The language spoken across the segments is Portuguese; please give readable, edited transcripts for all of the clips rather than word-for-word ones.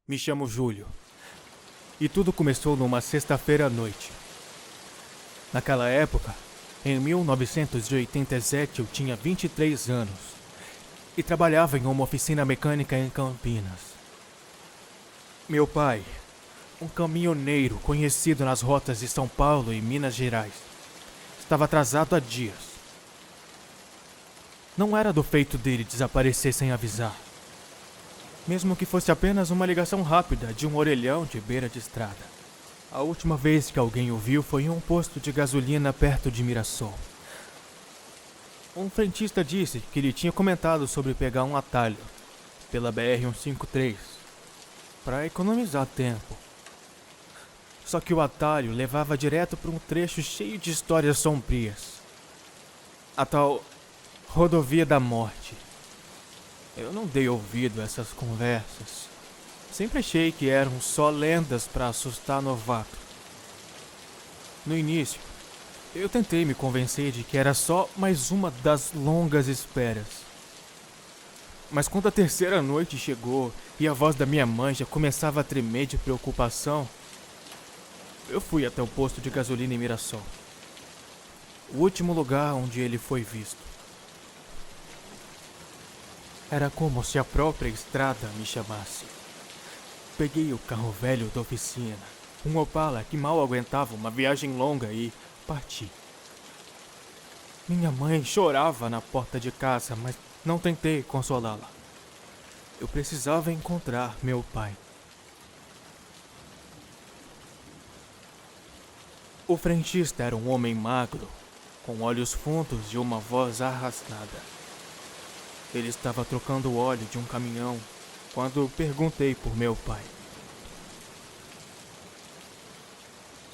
Me chamo Júlio. E tudo começou numa sexta-feira à noite. Naquela época, em 1987, eu tinha 23 anos e trabalhava em uma oficina mecânica em Campinas. Meu pai, um caminhoneiro conhecido nas rotas de São Paulo e Minas Gerais, estava atrasado há dias. Não era do feito dele desaparecer sem avisar. Mesmo que fosse apenas uma ligação rápida de um orelhão de beira de estrada. A última vez que alguém o viu foi em um posto de gasolina perto de Mirassol. Um frentista disse que ele tinha comentado sobre pegar um atalho pela BR-153 para economizar tempo. Só que o atalho levava direto para um trecho cheio de histórias sombrias. A tal Rodovia da Morte. Eu não dei ouvido a essas conversas. Sempre achei que eram só lendas para assustar novato. No início, eu tentei me convencer de que era só mais uma das longas esperas. Mas quando a terceira noite chegou e a voz da minha mãe já começava a tremer de preocupação, eu fui até o posto de gasolina em Mirassol. O último lugar onde ele foi visto. Era como se a própria estrada me chamasse. Peguei o carro velho da oficina, um Opala que mal aguentava uma viagem longa e parti. Minha mãe chorava na porta de casa, mas não tentei consolá-la. Eu precisava encontrar meu pai. O frentista era um homem magro, com olhos fundos e uma voz arrastada. Ele estava trocando o óleo de um caminhão quando perguntei por meu pai.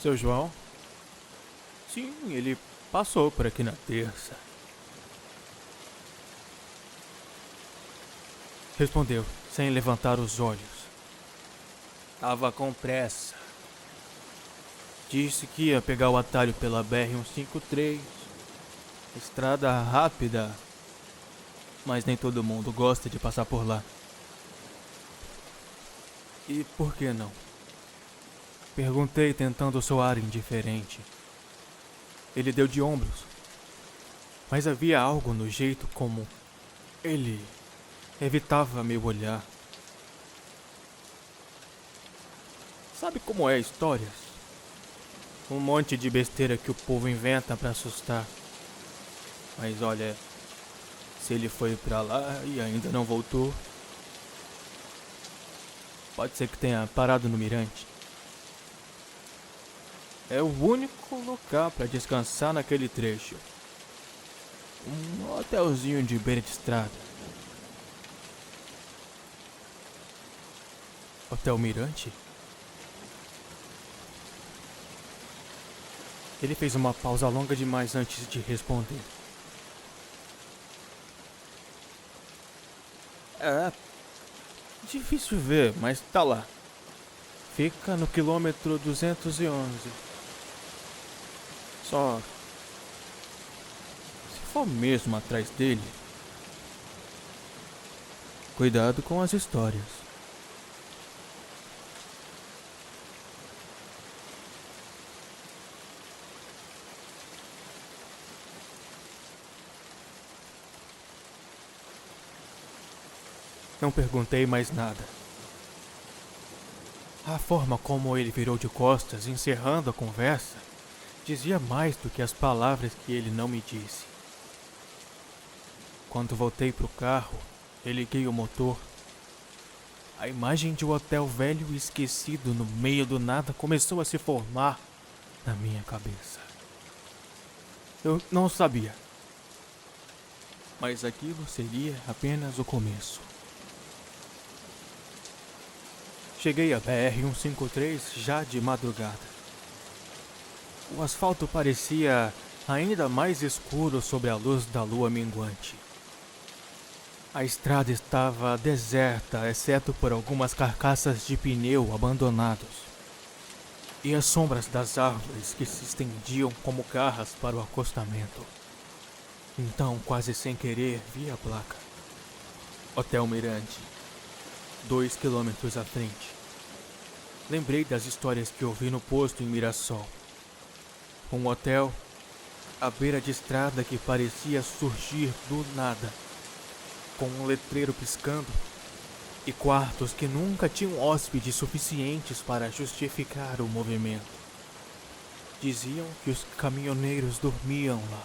Seu João? Sim, ele passou por aqui na terça. Respondeu, sem levantar os olhos. Tava com pressa. Disse que ia pegar o atalho pela BR-153. Estrada rápida. Mas nem todo mundo gosta de passar por lá. E por que não? Perguntei tentando soar indiferente. Ele deu de ombros. Mas havia algo no jeito como ele evitava meu olhar. Sabe como é histórias? Um monte de besteira que o povo inventa pra assustar. Mas olha, se ele foi pra lá e ainda não voltou, pode ser que tenha parado no mirante. É o único lugar pra descansar naquele trecho. Um hotelzinho de beira de estrada. Hotel Mirante? Ele fez uma pausa longa demais antes de responder. É difícil ver, mas tá lá. Fica no quilômetro 211. Só se for mesmo atrás dele, cuidado com as histórias. Não perguntei mais nada. A forma como ele virou de costas, encerrando a conversa, dizia mais do que as palavras que ele não me disse. Quando voltei pro carro e liguei o motor, a imagem de um hotel velho e esquecido no meio do nada começou a se formar na minha cabeça. Eu não sabia, mas aquilo seria apenas o começo. Cheguei à BR-153 já de madrugada. O asfalto parecia ainda mais escuro sob a luz da lua minguante. A estrada estava deserta, exceto por algumas carcaças de pneu abandonados. E as sombras das árvores que se estendiam como garras para o acostamento. Então, quase sem querer, vi a placa. Hotel Mirante. 2 quilômetros à frente. lembrei das histórias que ouvi no posto em Mirassol. Um hotel à beira de estrada que parecia surgir do nada, com um letreiro piscando e quartos que nunca tinham hóspedes suficientes para justificar o movimento. Diziam que os caminhoneiros dormiam lá.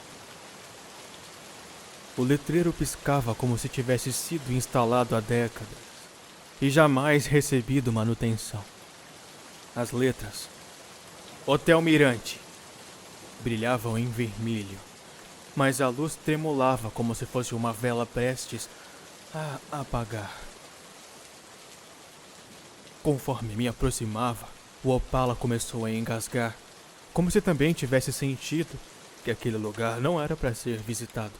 O letreiro piscava como se tivesse sido instalado há décadas e jamais recebido manutenção. As letras Hotel Mirante brilhavam em vermelho, mas a luz tremulava como se fosse uma vela prestes a apagar. Conforme me aproximava, o Opala começou a engasgar, como se também tivesse sentido que aquele lugar não era para ser visitado.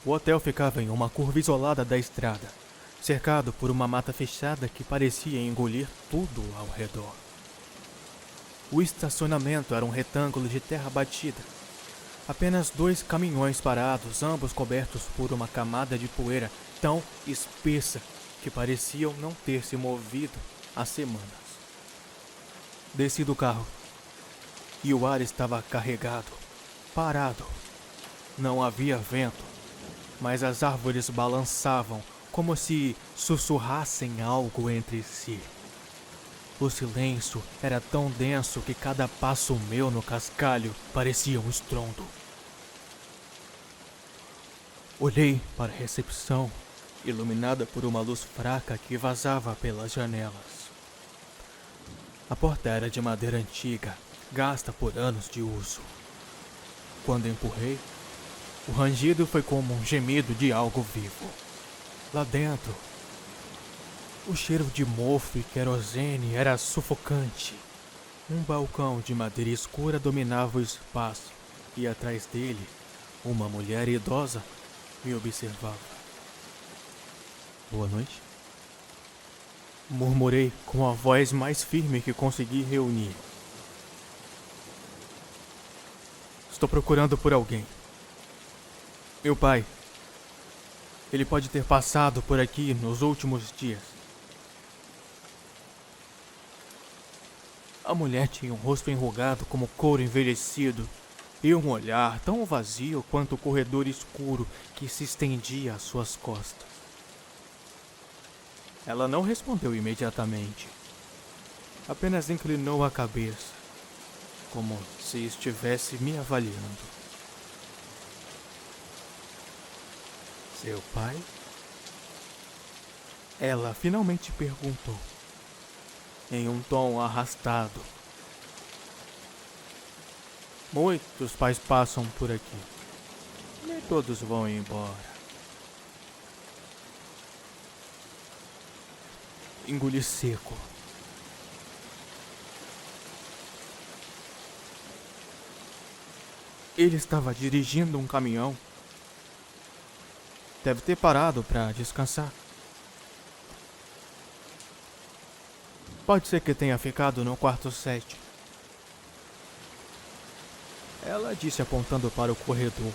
O hotel ficava em uma curva isolada da estrada, cercado por uma mata fechada que parecia engolir tudo ao redor. O estacionamento era um retângulo de terra batida. Apenas 2 caminhões parados, ambos cobertos por uma camada de poeira tão espessa que pareciam não ter se movido há semanas. Desci do carro e o ar estava carregado, parado. Não havia vento, mas as árvores balançavam como se sussurrassem algo entre si. O silêncio era tão denso que cada passo meu no cascalho parecia um estrondo. Olhei para a recepção, iluminada por uma luz fraca que vazava pelas janelas. A porta era de madeira antiga, gasta por anos de uso. Quando empurrei, o rangido foi como um gemido de algo vivo. Lá dentro, o cheiro de mofo e querosene era sufocante. Um balcão de madeira escura dominava o espaço e atrás dele, uma mulher idosa me observava. Boa noite. Murmurei com a voz mais firme que consegui reunir. Estou procurando por alguém. Meu pai. Ele pode ter passado por aqui nos últimos dias. A mulher tinha um rosto enrugado como couro envelhecido e um olhar tão vazio quanto o corredor escuro que se estendia às suas costas. Ela não respondeu imediatamente. Apenas inclinou a cabeça, como se estivesse me avaliando. Seu pai? Ela finalmente perguntou, em um tom arrastado. Muitos pais passam por aqui. Nem todos vão embora. Engoli seco. Ele estava dirigindo um caminhão. Deve ter parado para descansar. Pode ser que tenha ficado no quarto 7. Ela disse apontando para o corredor,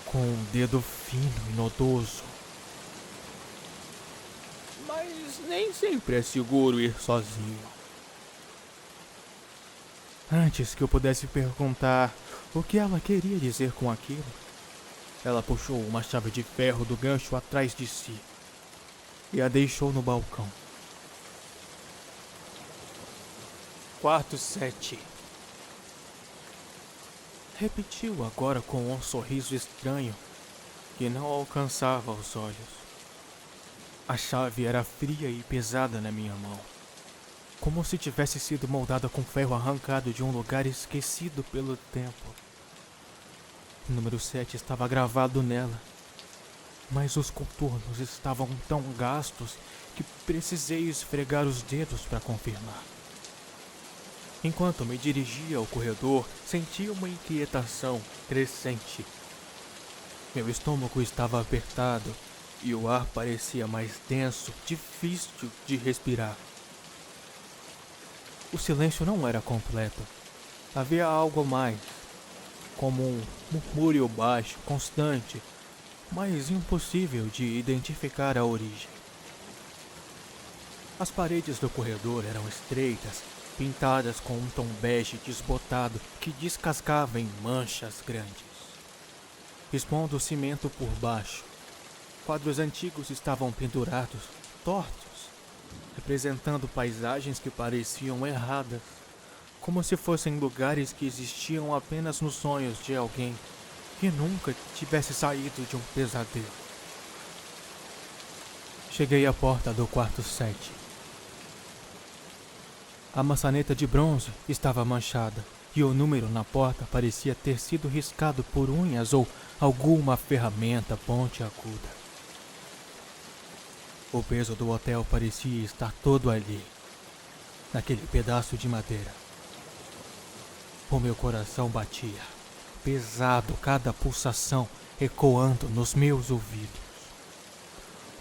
com um dedo fino e nodoso. Mas nem sempre é seguro ir sozinho. Antes que eu pudesse perguntar o que ela queria dizer com aquilo, ela puxou uma chave de ferro do gancho atrás de si e a deixou no balcão. Quarto 7. Repetiu agora com um sorriso estranho que não alcançava os olhos. A chave era fria e pesada na minha mão, como se tivesse sido moldada com ferro arrancado de um lugar esquecido pelo tempo. O número 7 estava gravado nela, mas os contornos estavam tão gastos que precisei esfregar os dedos para confirmar. Enquanto me dirigia ao corredor, senti uma inquietação crescente. Meu estômago estava apertado e o ar parecia mais denso, difícil de respirar. O silêncio não era completo. Havia algo mais, como um murmúrio baixo, constante, mas impossível de identificar a origem. As paredes do corredor eram estreitas, pintadas com um tom bege desbotado que descascava em manchas grandes, expondo o cimento por baixo. Quadros antigos estavam pendurados, tortos, representando paisagens que pareciam erradas, como se fossem lugares que existiam apenas nos sonhos de alguém que nunca tivesse saído de um pesadelo. Cheguei à porta do quarto 7. A maçaneta de bronze estava manchada e o número na porta parecia ter sido riscado por unhas ou alguma ferramenta pontiaguda. O peso do hotel parecia estar todo ali, naquele pedaço de madeira. O meu coração batia, pesado, cada pulsação ecoando nos meus ouvidos.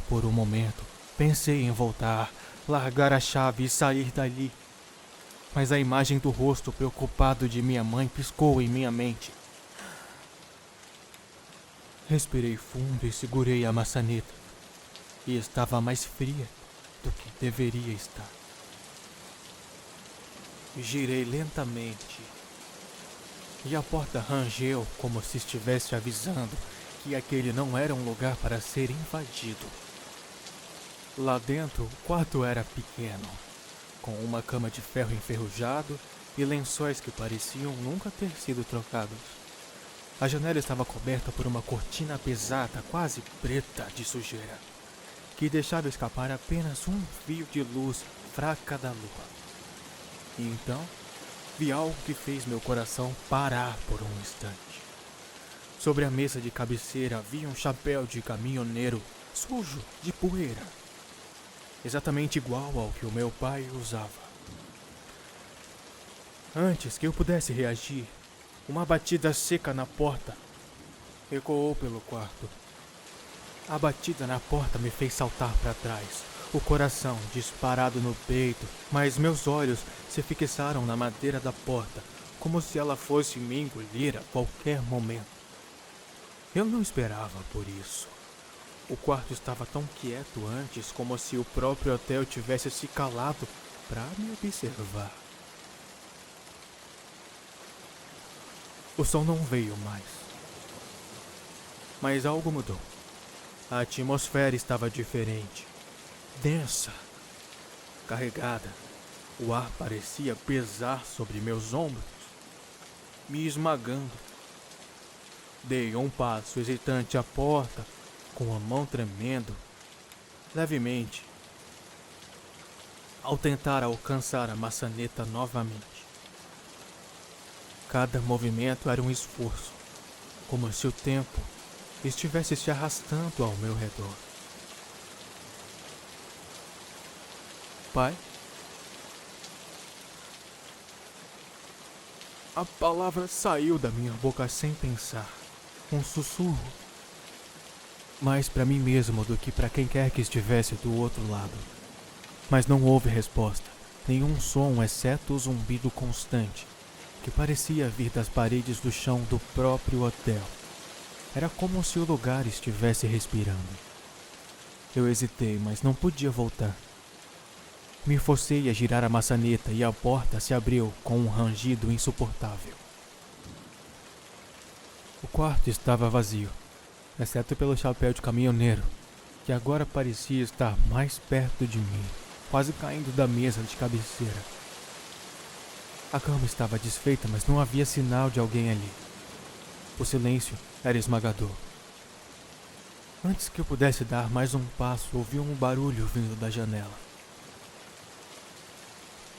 Por um momento, pensei em voltar, largar a chave e sair dali. Mas a imagem do rosto preocupado de minha mãe piscou em minha mente. Respirei fundo e segurei a maçaneta. E estava mais fria do que deveria estar. Girei lentamente e a porta rangeu como se estivesse avisando que aquele não era um lugar para ser invadido. Lá dentro, o quarto era pequeno, com uma cama de ferro enferrujado e lençóis que pareciam nunca ter sido trocados. A janela estava coberta por uma cortina pesada, quase preta de sujeira, que deixava escapar apenas um fio de luz fraca da lua. E então, vi algo que fez meu coração parar por um instante. Sobre a mesa de cabeceira havia um chapéu de caminhoneiro sujo de poeira, exatamente igual ao que o meu pai usava. Antes que eu pudesse reagir, uma batida seca na porta ecoou pelo quarto. A batida na porta me fez saltar para trás, o coração disparado no peito, mas meus olhos se fixaram na madeira da porta, como se ela fosse me engolir a qualquer momento. Eu não esperava por isso. O quarto estava tão quieto antes, como se o próprio hotel tivesse se calado para me observar. O som não veio mais. Mas algo mudou. A atmosfera estava diferente, densa, carregada. O ar parecia pesar sobre meus ombros, me esmagando. Dei um passo hesitante à porta, com a mão tremendo, levemente, ao tentar alcançar a maçaneta novamente. Cada movimento era um esforço, como se o tempo estivesse se arrastando ao meu redor. Pai? A palavra saiu da minha boca sem pensar, um sussurro, mais para mim mesmo do que para quem quer que estivesse do outro lado. Mas não houve resposta, nenhum som exceto o zumbido constante, que parecia vir das paredes do chão do próprio hotel. Era como se o lugar estivesse respirando. Eu hesitei, mas não podia voltar. Me forcei a girar a maçaneta e a porta se abriu com um rangido insuportável. O quarto estava vazio, exceto pelo chapéu de caminhoneiro, que agora parecia estar mais perto de mim, quase caindo da mesa de cabeceira. A cama estava desfeita, mas não havia sinal de alguém ali. O silêncio era esmagador. Antes que eu pudesse dar mais um passo, ouvi um barulho vindo da janela.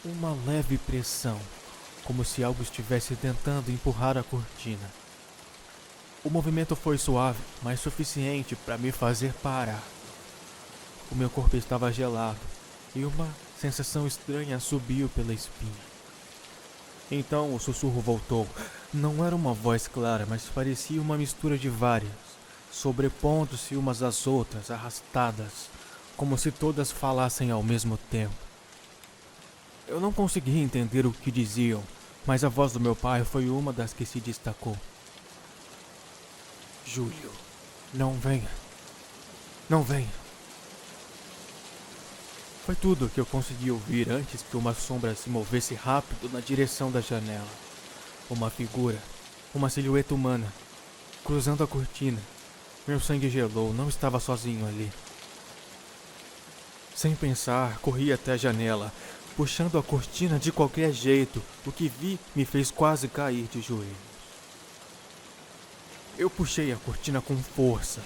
Uma leve pressão, como se algo estivesse tentando empurrar a cortina. O movimento foi suave, mas suficiente para me fazer parar. O meu corpo estava gelado e uma sensação estranha subiu pela espinha. Então o sussurro voltou. Não era uma voz clara, mas parecia uma mistura de várias, sobrepondo-se umas às outras, arrastadas, como se todas falassem ao mesmo tempo. Eu não conseguia entender o que diziam, mas a voz do meu pai foi uma das que se destacou. Júlio, não venha. Não venha. Foi tudo o que eu consegui ouvir antes que uma sombra se movesse rápido na direção da janela. Uma figura, uma silhueta humana, cruzando a cortina. Meu sangue gelou, não estava sozinho ali. Sem pensar, corri até a janela, puxando a cortina de qualquer jeito. O que vi me fez quase cair de joelhos. Eu puxei a cortina com força,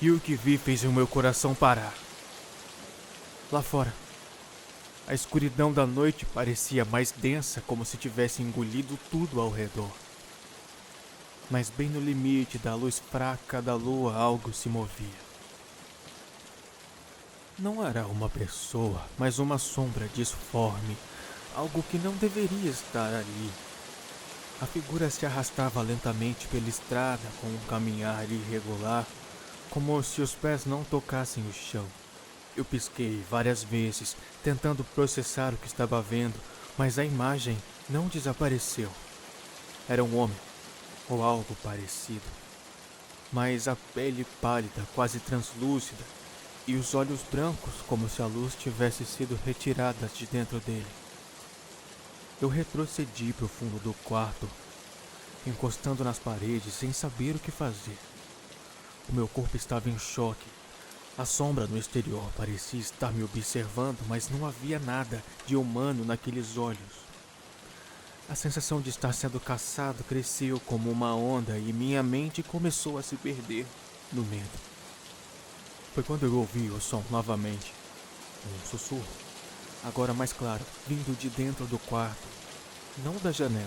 e o que vi fez o meu coração parar. Lá fora, a escuridão da noite parecia mais densa, como se tivesse engolido tudo ao redor. Mas bem no limite da luz fraca da lua algo se movia. Não era uma pessoa, mas uma sombra disforme, algo que não deveria estar ali. A figura se arrastava lentamente pela estrada com um caminhar irregular, como se os pés não tocassem o chão. Eu pisquei várias vezes, tentando processar o que estava vendo, mas a imagem não desapareceu. Era um homem, ou algo parecido, mas a pele pálida, quase translúcida, e os olhos brancos como se a luz tivesse sido retirada de dentro dele. Eu retrocedi para o fundo do quarto, encostando nas paredes sem saber o que fazer. O meu corpo estava em choque. A sombra no exterior parecia estar me observando, mas não havia nada de humano naqueles olhos. A sensação de estar sendo caçado cresceu como uma onda e minha mente começou a se perder no medo. Foi quando eu ouvi o som novamente. Um sussurro, agora mais claro, vindo de dentro do quarto. Não da janela,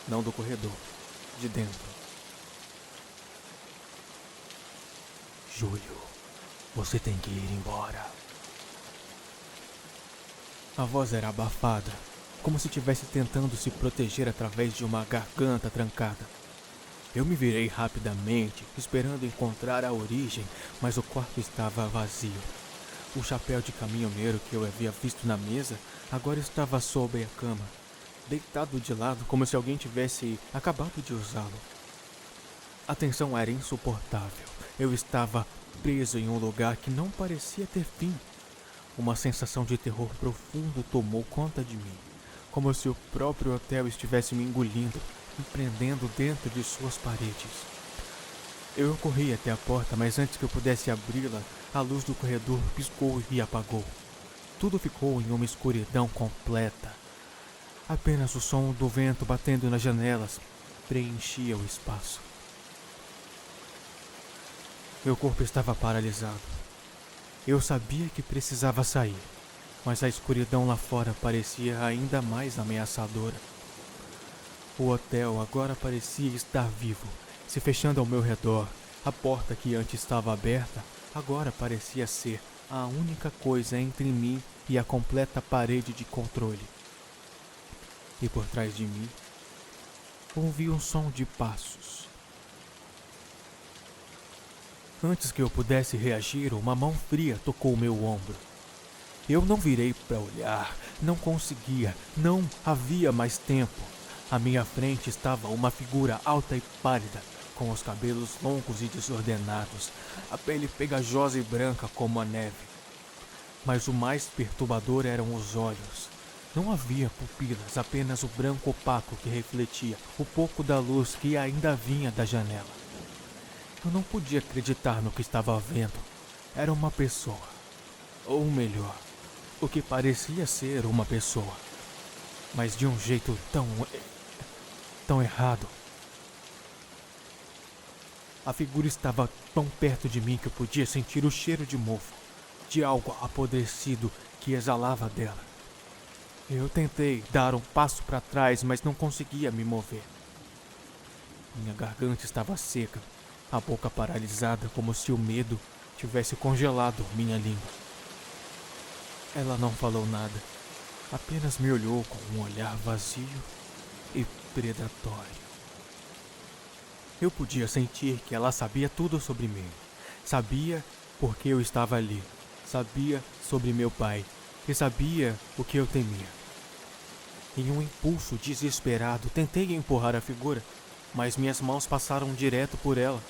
não do corredor, de dentro. Júlio, você tem que ir embora. A voz era abafada, como se estivesse tentando se proteger através de uma garganta trancada. Eu me virei rapidamente, esperando encontrar a origem, mas o quarto estava vazio. O chapéu de caminhoneiro que eu havia visto na mesa agora estava sobre a cama, deitado de lado como se alguém tivesse acabado de usá-lo. A tensão era insuportável. Eu estava preso em um lugar que não parecia ter fim. Uma sensação de terror profundo tomou conta de mim, como se o próprio hotel estivesse me engolindo, me prendendo dentro de suas paredes. Eu corri até a porta, mas antes que eu pudesse abri-la, a luz do corredor piscou e apagou. Tudo ficou em uma escuridão completa. Apenas o som do vento batendo nas janelas preenchia o espaço. Meu corpo estava paralisado. Eu sabia que precisava sair, mas a escuridão lá fora parecia ainda mais ameaçadora. O hotel agora parecia estar vivo, se fechando ao meu redor. A porta que antes estava aberta, agora parecia ser a única coisa entre mim e a completa parede de controle. E por trás de mim, ouvi um som de passos. Antes que eu pudesse reagir, uma mão fria tocou meu ombro. Eu não virei para olhar, não conseguia, não havia mais tempo. À minha frente estava uma figura alta e pálida, com os cabelos longos e desordenados, a pele pegajosa e branca como a neve. Mas o mais perturbador eram os olhos. Não havia pupilas, apenas o branco opaco que refletia o pouco da luz que ainda vinha da janela. Eu não podia acreditar no que estava vendo. Era uma pessoa. Ou melhor, o que parecia ser uma pessoa. Mas de um jeito tão errado. A figura estava tão perto de mim que eu podia sentir o cheiro de mofo, de algo apodrecido que exalava dela. Eu tentei dar um passo para trás, mas não conseguia me mover. Minha garganta estava seca, a boca paralisada, como se o medo tivesse congelado minha língua. Ela não falou nada, apenas me olhou com um olhar vazio e predatório. Eu podia sentir que ela sabia tudo sobre mim. Sabia porque eu estava ali. Sabia sobre meu pai e sabia o que eu temia. Em um impulso desesperado, tentei empurrar a figura, mas minhas mãos passaram direto por ela,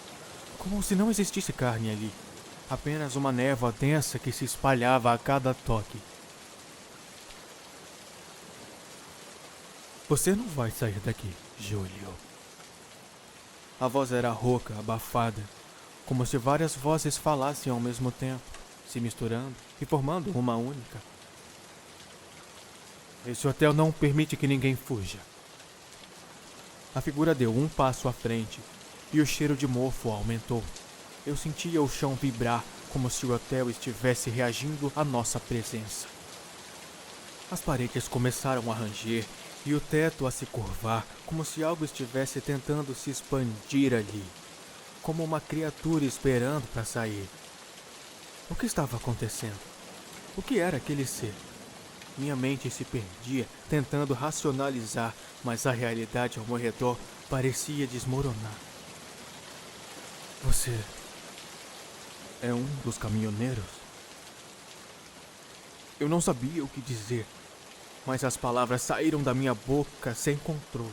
como se não existisse carne ali, apenas uma névoa densa que se espalhava a cada toque. Você não vai sair daqui, Júlio. A voz era rouca, abafada, como se várias vozes falassem ao mesmo tempo, se misturando e formando uma única. Esse hotel não permite que ninguém fuja. A figura deu um passo à frente e o cheiro de mofo aumentou. Eu sentia o chão vibrar como se o hotel estivesse reagindo à nossa presença. As paredes começaram a ranger e o teto a se curvar, como se algo estivesse tentando se expandir ali, como uma criatura esperando para sair. O que estava acontecendo? O que era aquele ser? Minha mente se perdia, tentando racionalizar, mas a realidade ao meu redor parecia desmoronar. Você é um dos caminhoneiros? Eu não sabia o que dizer, mas as palavras saíram da minha boca sem controle.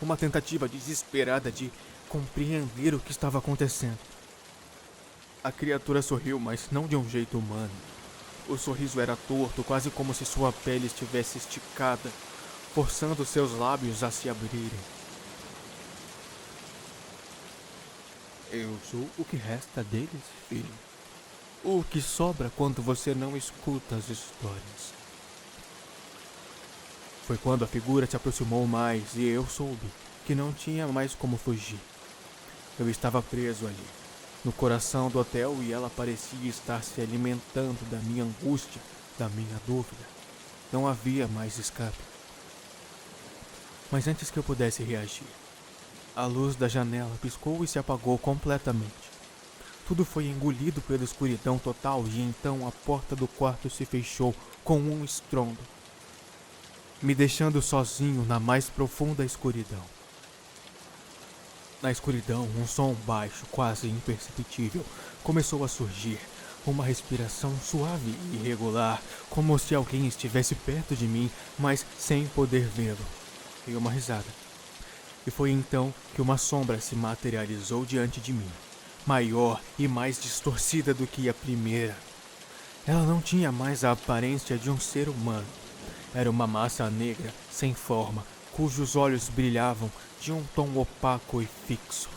Uma tentativa desesperada de compreender o que estava acontecendo. A criatura sorriu, mas não de um jeito humano. O sorriso era torto, quase como se sua pele estivesse esticada, forçando seus lábios a se abrirem. Eu sou o que resta deles, filho. O que sobra quando você não escuta as histórias. Foi quando a figura se aproximou mais e eu soube que não tinha mais como fugir. Eu estava preso ali, no coração do hotel, e ela parecia estar se alimentando da minha angústia, da minha dúvida. Não havia mais escape. Mas antes que eu pudesse reagir, a luz da janela piscou e se apagou completamente. Tudo foi engolido pela escuridão total e então a porta do quarto se fechou com um estrondo, me deixando sozinho na mais profunda escuridão. Na escuridão, um som baixo, quase imperceptível, começou a surgir. Uma respiração suave e irregular, como se alguém estivesse perto de mim, mas sem poder vê-lo. E uma risada. E foi então que uma sombra se materializou diante de mim, maior e mais distorcida do que a primeira. Ela não tinha mais a aparência de um ser humano. Era uma massa negra, sem forma, cujos olhos brilhavam de um tom opaco e fixo.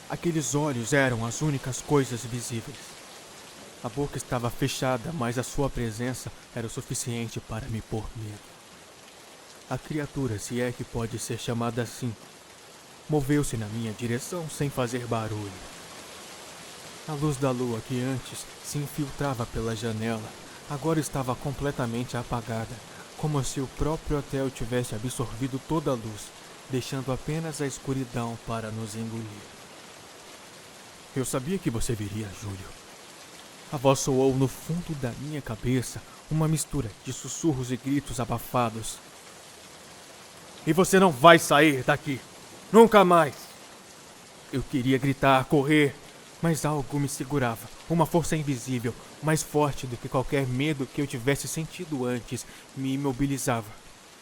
Aqueles olhos eram as únicas coisas visíveis. A boca estava fechada, mas a sua presença era o suficiente para me pôr medo. A criatura, se é que pode ser chamada assim, moveu-se na minha direção sem fazer barulho. A luz da lua, que antes se infiltrava pela janela, agora estava completamente apagada, como se o próprio hotel tivesse absorvido toda a luz, deixando apenas a escuridão para nos engolir. Eu sabia que você viria, Júlio. A voz soou no fundo da minha cabeça, uma mistura de sussurros e gritos abafados. E você não vai sair daqui! Nunca mais! Eu queria gritar, correr, mas algo me segurava. Uma força invisível, mais forte do que qualquer medo que eu tivesse sentido antes, me imobilizava.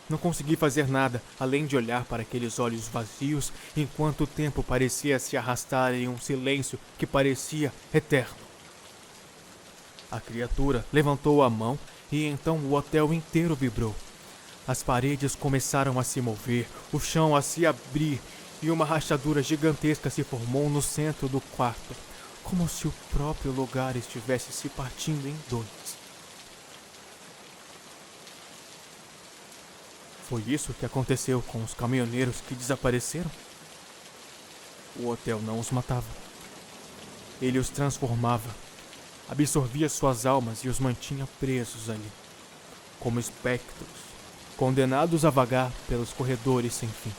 Não consegui fazer nada, além de olhar para aqueles olhos vazios, enquanto o tempo parecia se arrastar em um silêncio que parecia eterno. A criatura levantou a mão e então o hotel inteiro vibrou. As paredes começaram a se mover, o chão a se abrir e uma rachadura gigantesca se formou no centro do quarto, como se o próprio lugar estivesse se partindo em dois. Foi isso que aconteceu com os caminhoneiros que desapareceram? O hotel não os matava. Ele os transformava, absorvia suas almas e os mantinha presos ali, como espectros, condenados a vagar pelos corredores sem fim.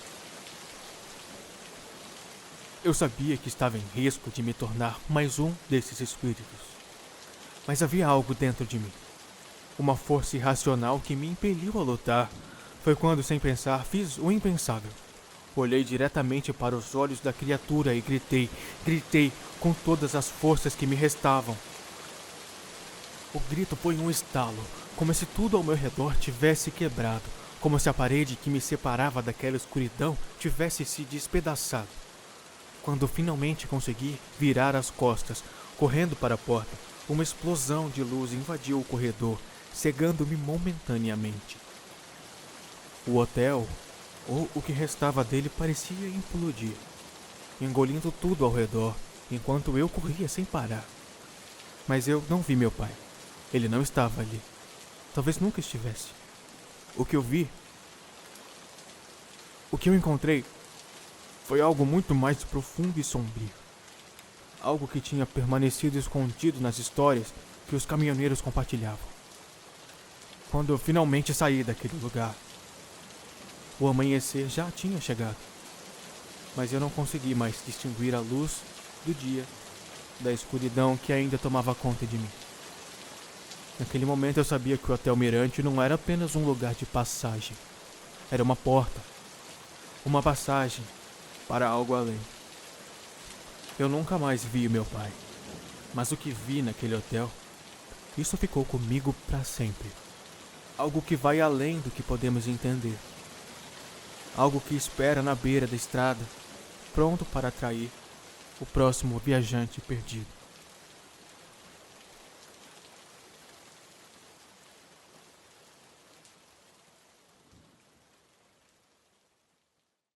Eu sabia que estava em risco de me tornar mais um desses espíritos, mas havia algo dentro de mim, uma força irracional que me impeliu a lutar. Foi quando, sem pensar, fiz o impensável. Olhei diretamente para os olhos da criatura e gritei com todas as forças que me restavam. O grito foi um estalo, como se tudo ao meu redor tivesse quebrado, como se a parede que me separava daquela escuridão tivesse se despedaçado. Quando finalmente consegui virar as costas, correndo para a porta, uma explosão de luz invadiu o corredor, cegando-me momentaneamente. O hotel, ou o que restava dele, parecia implodir, engolindo tudo ao redor, enquanto eu corria sem parar. Mas eu não vi meu pai. Ele não estava ali. Talvez nunca estivesse. O que eu encontrei foi algo muito mais profundo e sombrio. Algo que tinha permanecido escondido nas histórias que os caminhoneiros compartilhavam. Quando eu finalmente saí daquele lugar, o amanhecer já tinha chegado, mas eu não consegui mais distinguir a luz do dia da escuridão que ainda tomava conta de mim. Naquele momento eu sabia que o Hotel Mirante não era apenas um lugar de passagem. Era uma porta, uma passagem para algo além. Eu nunca mais vi meu pai, mas o que vi naquele hotel, isso ficou comigo para sempre. Algo que vai além do que podemos entender. Algo que espera na beira da estrada, pronto para atrair o próximo viajante perdido.